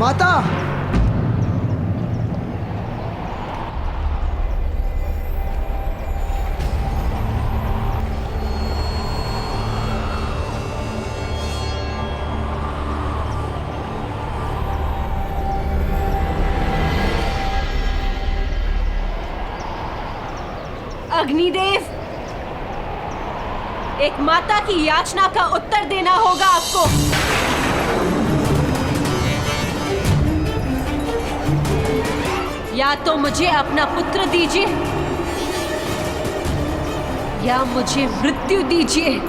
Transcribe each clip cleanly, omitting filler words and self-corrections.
माता, अग्निदेव, एक माता की याचना का उत्तर देना होगा आपको। या तो मुझे अपना पुत्र दीजिए या मुझे मृत्यु दीजिए।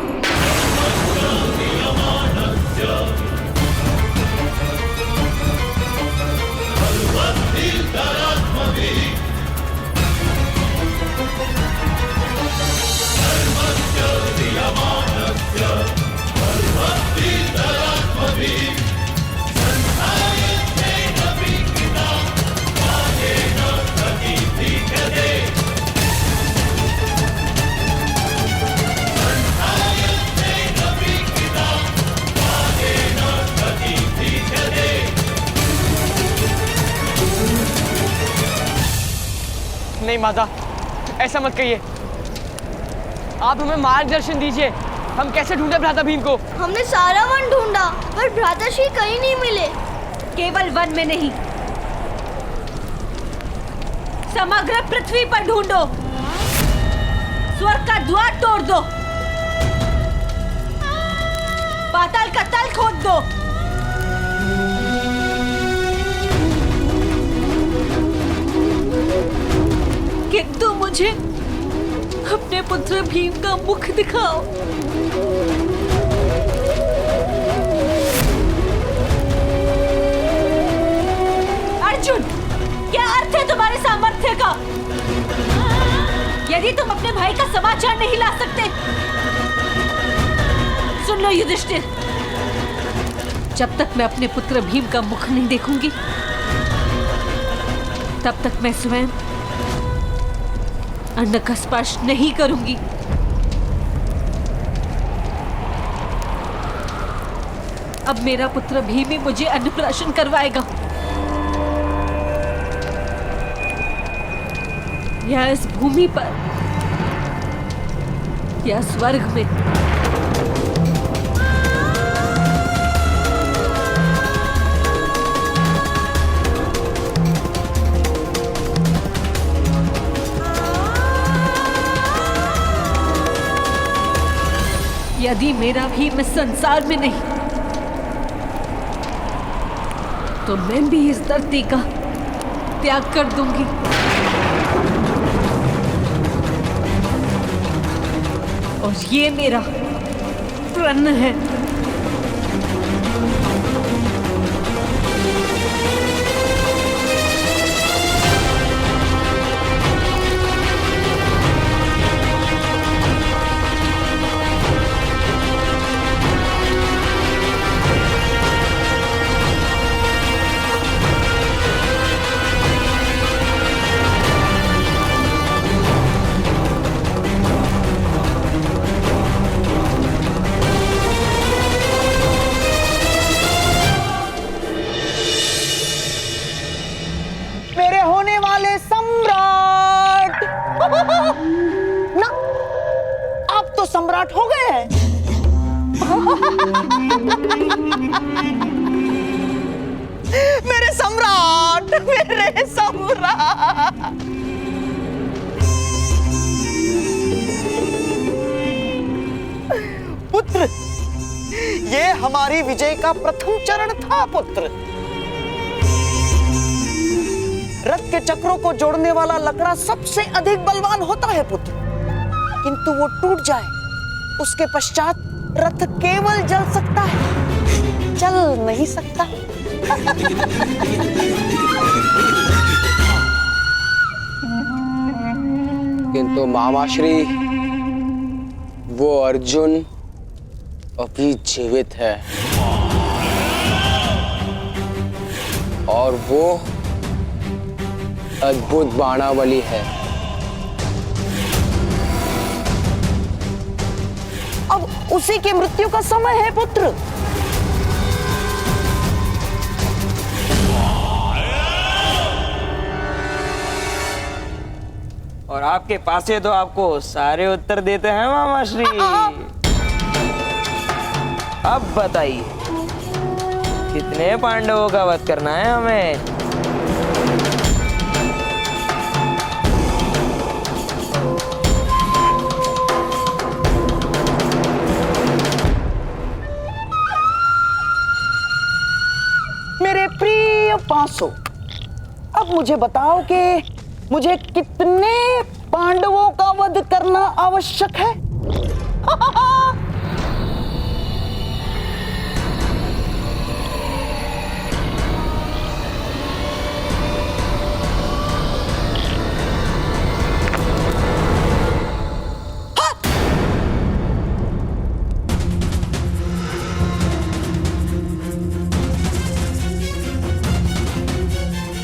नहीं माता, ऐसा मत कहिए। आप हमें मार्गदर्शन दीजिए, हम कैसे ढूंढे भ्राता भीम को? हमने सारा वन ढूंढा पर भ्राताश्री कहीं नहीं मिले। केवल वन में नहीं, समग्र पृथ्वी पर ढूंढो। स्वर्ग का द्वार तोड़ दो, पाताल का तल खोद दो। किंतु मुझे अपने पुत्र भीम का मुख दिखाओ। अर्जुन, क्या अर्थ है तुम्हारे सामर्थ्य का? यदि तुम अपने भाई का समाचार नहीं ला सकते, सुन लो युधिष्ठिर, जब तक मैं अपने पुत्र भीम का मुख नहीं देखूंगी, तब तक मैं स्वयं अन्न का स्पर्श नहीं करूंगी। अब मेरा पुत्र भीम ही मुझे अन्नप्राशन करवाएगा, या इस भूमि पर या स्वर्ग में। यदि मेरा भीम इस संसार में नहीं, तो मैं भी इस धरती का त्याग कर दूंगी। और ये मेरा प्रण है। ना, आप तो सम्राट हो गए हैं। मेरे सम्राट, मेरे सम्राट। पुत्र, ये हमारी विजय का प्रथम चरण था पुत्र। रथ के चक्रों को जोड़ने वाला लकड़ा सबसे अधिक बलवान होता है पुत्र, किंतु वो टूट जाए उसके पश्चात रथ केवल जल सकता है, चल नहीं सकता। किंतु मामाश्री, वो अर्जुन अभी जीवित है और वो अद्भुत बाणावली है। अब उसी की मृत्यु का समय है पुत्र। और आपके पास से तो आपको सारे उत्तर देते हैं मामा श्री। अब बताइए कितने पांडवों का वध करना है हमें? मेरे प्रिय 500, अब मुझे बताओ कि मुझे कितने पांडवों का वध करना आवश्यक है?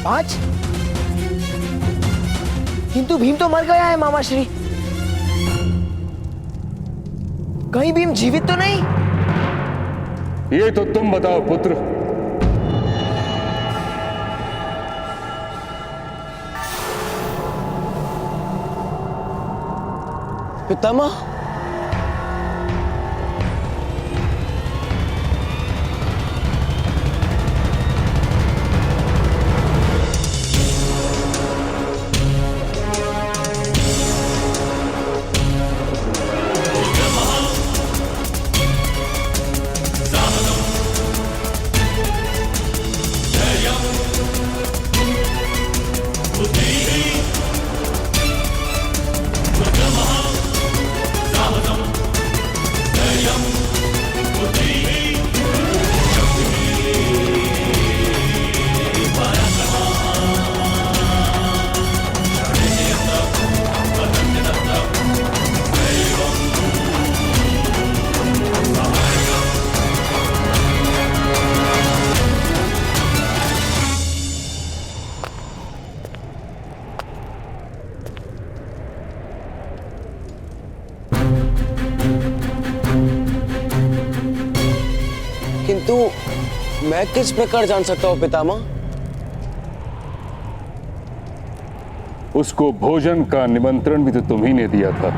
पांच? किंतु भीम तो मर गया है मामा श्री। कहीं भीम जीवित तो नहीं? ये तो तुम बताओ पुत्र। पितामह, किंतु मैं किस प्रकार जान सकता हूं पितामह? उसको भोजन का निमंत्रण भी तो तुम ही ने दिया था।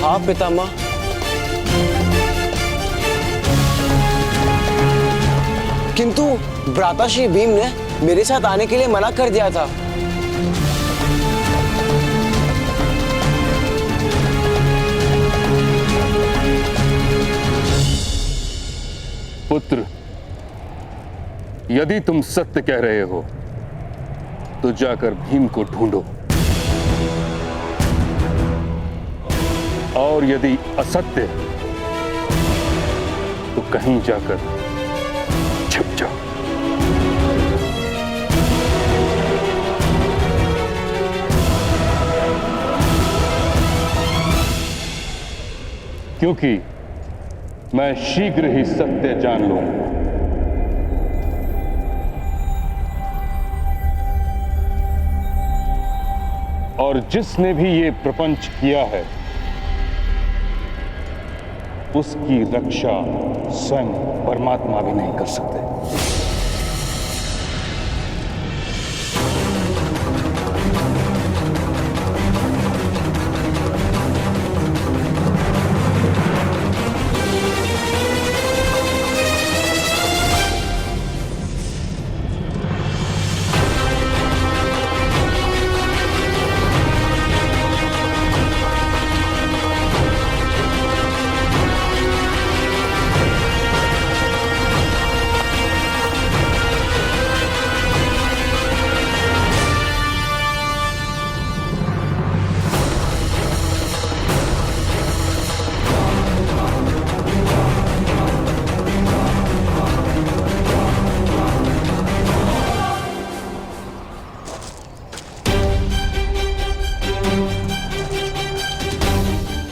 हाँ पितामह, किंतु भ्राताश्री भीम ने मेरे साथ आने के लिए मना कर दिया था। पुत्र, यदि तुम सत्य कह रहे हो तो जाकर भीम को ढूंढो, और यदि असत्य तो कहीं जाकर छिप जाओ। क्योंकि मैं शीघ्र ही सत्य जान लूंगा। और जिसने भी ये प्रपंच किया है उसकी रक्षा स्वयं परमात्मा भी नहीं कर सकते।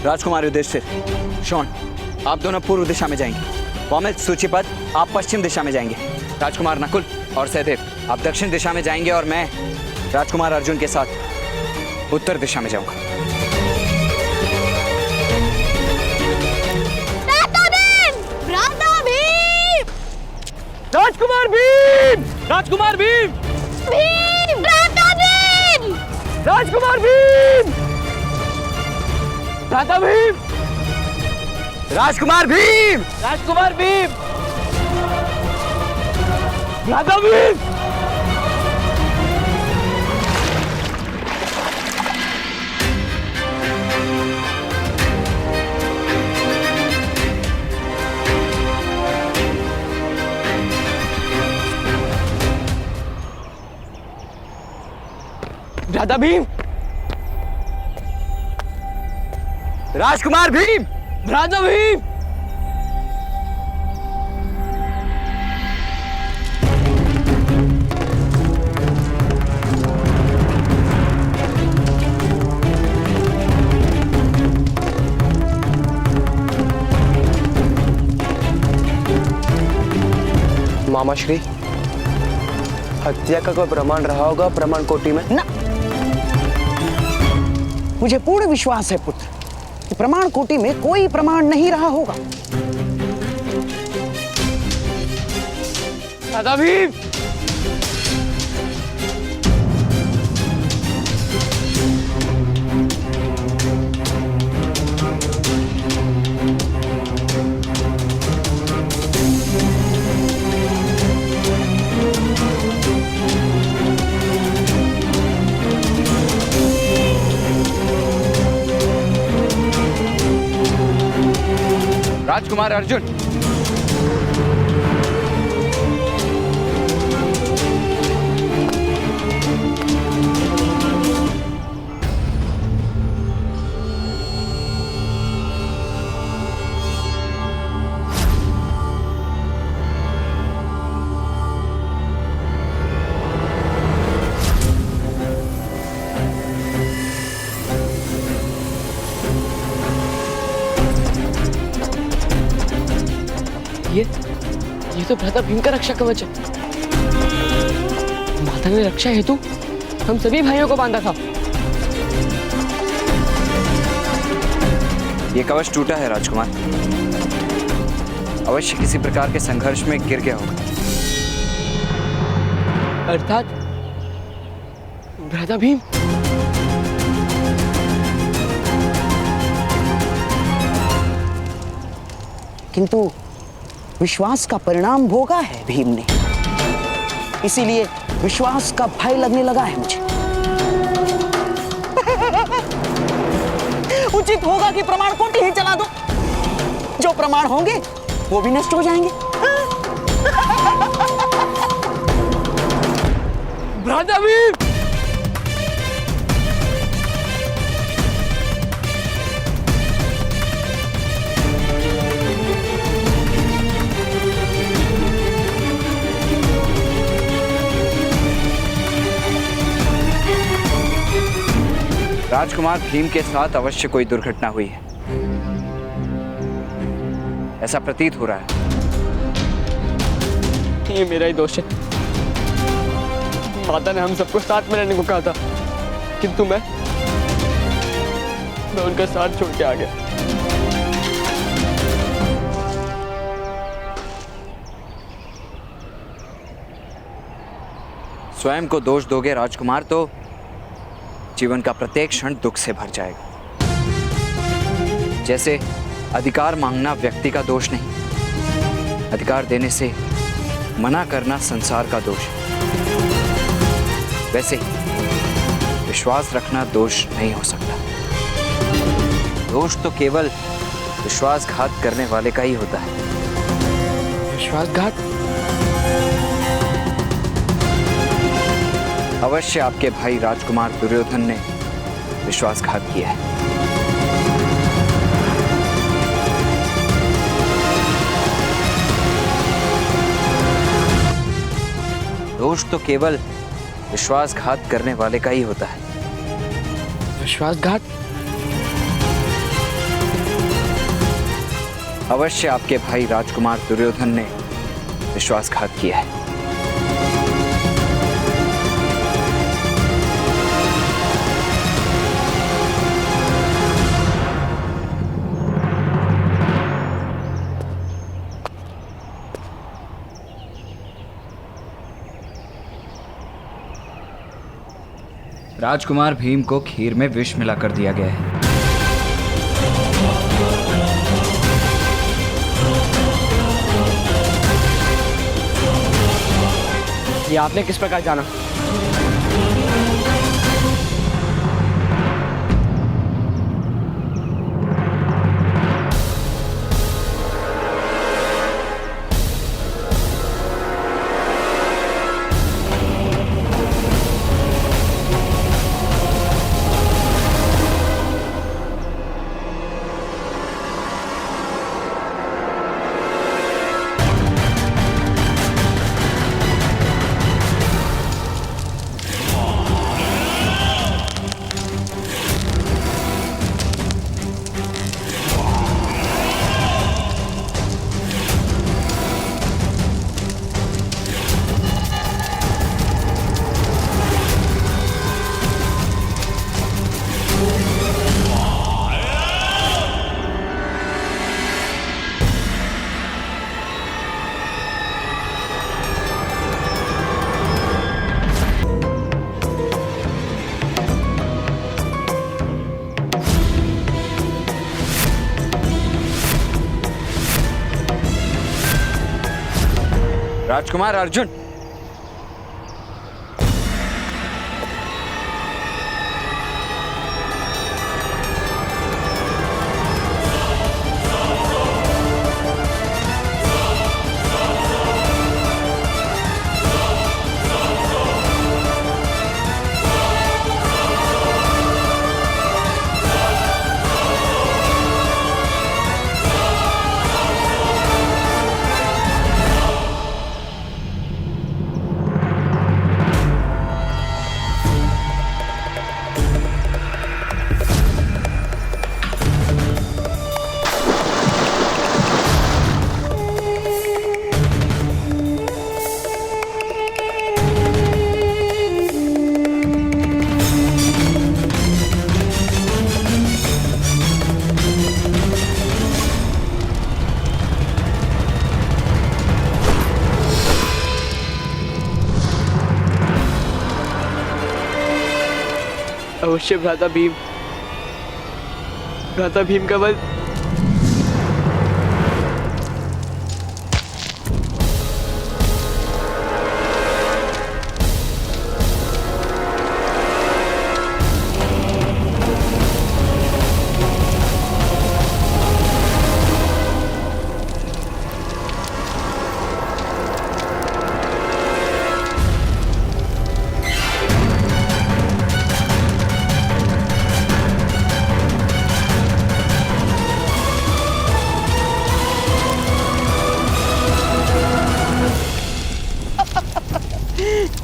राजकुमार युधिष्ठिर, शॉन, आप दोनों पूर्व दिशा में जाएंगे। पौमिल, सूचीपद, आप पश्चिम दिशा में जाएंगे। राजकुमार नकुल और सहदेव, आप दक्षिण दिशा में जाएंगे और मैं राजकुमार अर्जुन के साथ उत्तर दिशा में जाऊंगा। राजकुमार भीम! राजकुमार भीम! भीम! भ्राता भीम! राजकुमार भीम! भ्राता भीम! राजकुमार भीम! राजकुमार भीम! भ्राता भीम! भ्राता भीम! राजकुमार भीम! भ्राता भीम! मामा श्री, हत्या का कोई प्रमाण रहा होगा प्रमाण कोटि में? ना, मुझे पूर्ण विश्वास है पुत्र कि प्रमाण कोटि में कोई प्रमाण नहीं रहा होगा। भ्राता भीम! राजकुमार अर्जुन! ये तो भ्राता भीम का रक्षा कवच है। माता ने रक्षा हेतु हम सभी भाइयों को बांधा था। ये कवच टूटा है राजकुमार, अवश्य किसी प्रकार के संघर्ष में गिर गया होगा। अर्थात भ्राता भीम? किंतु विश्वास का परिणाम भोगा है भीम ने, इसीलिए विश्वास का भय लगने लगा है मुझे। उचित होगा कि प्रमाण कोटि ही चला दो। जो प्रमाण होंगे वो भी नष्ट हो जाएंगे। भ्राता भीम! राजकुमार भीम के साथ अवश्य कोई दुर्घटना हुई है, ऐसा प्रतीत हो रहा है। ये मेरा ही दोष है। माता ने हम सबको साथ में रहने को कहा था, किंतु मैं उनका साथ छोड़ के आ गया। स्वयं को दोष दोगे राजकुमार तो जीवन का प्रत्येक क्षण दुख से भर जाएगा। जैसे अधिकार मांगना व्यक्ति का दोष नहीं, अधिकार देने से मना करना संसार का दोष है, वैसे ही विश्वास रखना दोष नहीं हो सकता। दोष तो केवल विश्वासघात करने वाले का ही होता है। विश्वासघात? अवश्य आपके भाई राजकुमार दुर्योधन ने विश्वासघात किया है। दोष तो केवल विश्वासघात करने वाले का ही होता है। विश्वासघात? अवश्य आपके भाई राजकुमार दुर्योधन ने विश्वासघात किया है। राजकुमार भीम को खीर में विष मिला कर दिया गया है। ये आपने किस प्रकार जाना? राजकुमार अर्जुन, अवश्य भ्राता भीम का वध।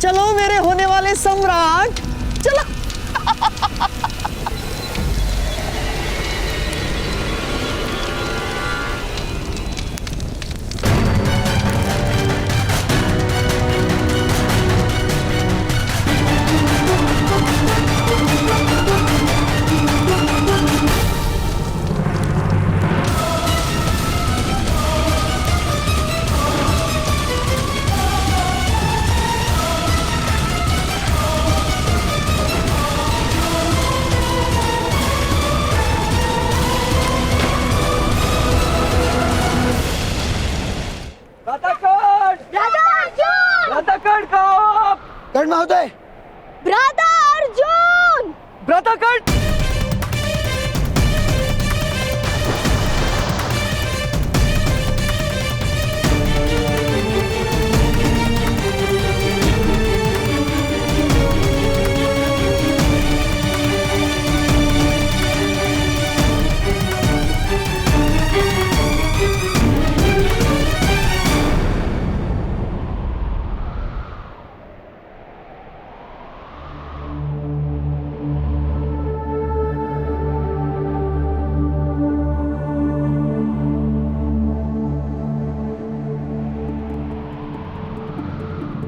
चलो मेरे होने वाले सम्राट, चलो। कर्ण महोदय, भ्राता अर्जुन! भ्राता कर्ण!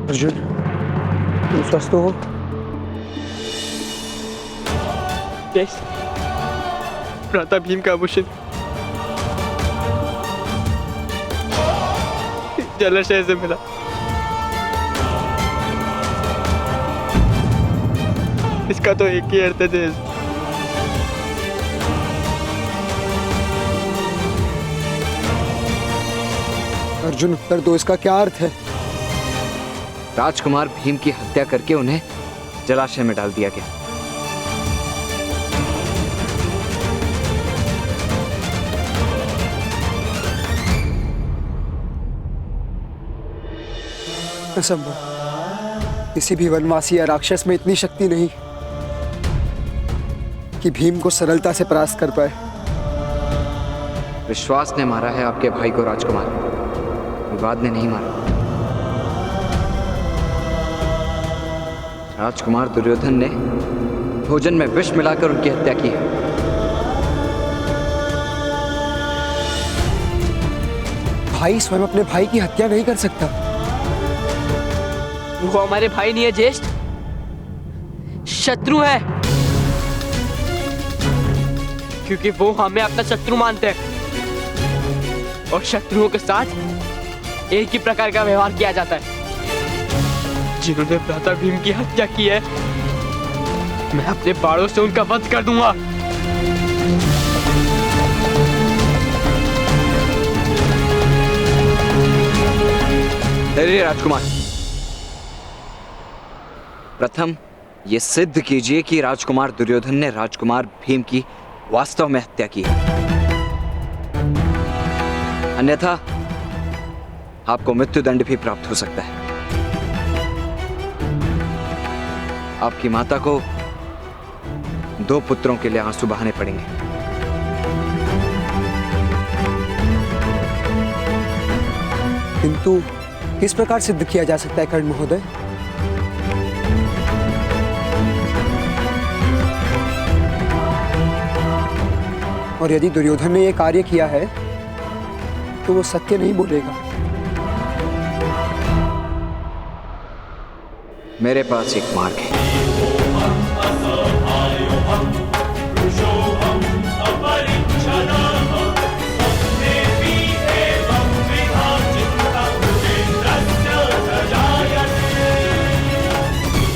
अर्जुन, तुम स्वस्थ हो? यस, भ्राता भीम का आभूषण जलाशय से मिला। इसका तो एक ही अर्थ है तेज। अर्जुन, उत्तर दो, इसका क्या अर्थ है? राजकुमार भीम की हत्या करके उन्हें जलाशय में डाल दिया गया। असंभव। किसी भी वनवासी या राक्षस में इतनी शक्ति नहीं कि भीम को सरलता से परास्त कर पाए। विश्वास ने मारा है आपके भाई को राजकुमार, विवाद ने नहीं मारा। राजकुमार दुर्योधन ने भोजन में विष मिलाकर उनकी हत्या की है। भाई स्वयं अपने भाई की हत्या नहीं कर सकता। वो हमारे भाई नहीं है ज्येष्ठ, शत्रु है, क्योंकि वो हमें अपना शत्रु मानते हैं और शत्रुओं के साथ एक ही प्रकार का व्यवहार किया जाता है। जिन्होंने भ्राता भीम की हत्या की है, मैं अपने बाणों से उनका वध कर दूंगा। धैर्य राजकुमार, प्रथम ये सिद्ध कीजिए कि राजकुमार दुर्योधन ने राजकुमार भीम की वास्तव में हत्या की है, अन्यथा आपको मृत्युदंड भी प्राप्त हो सकता है। आपकी माता को 2 पुत्रों के लिए आंसू बहाने पड़ेंगे। किंतु किस प्रकार सिद्ध किया जा सकता है कर्ण महोदय? और यदि दुर्योधन ने यह कार्य किया है तो वो सत्य नहीं बोलेगा। मेरे पास एक मार्ग है।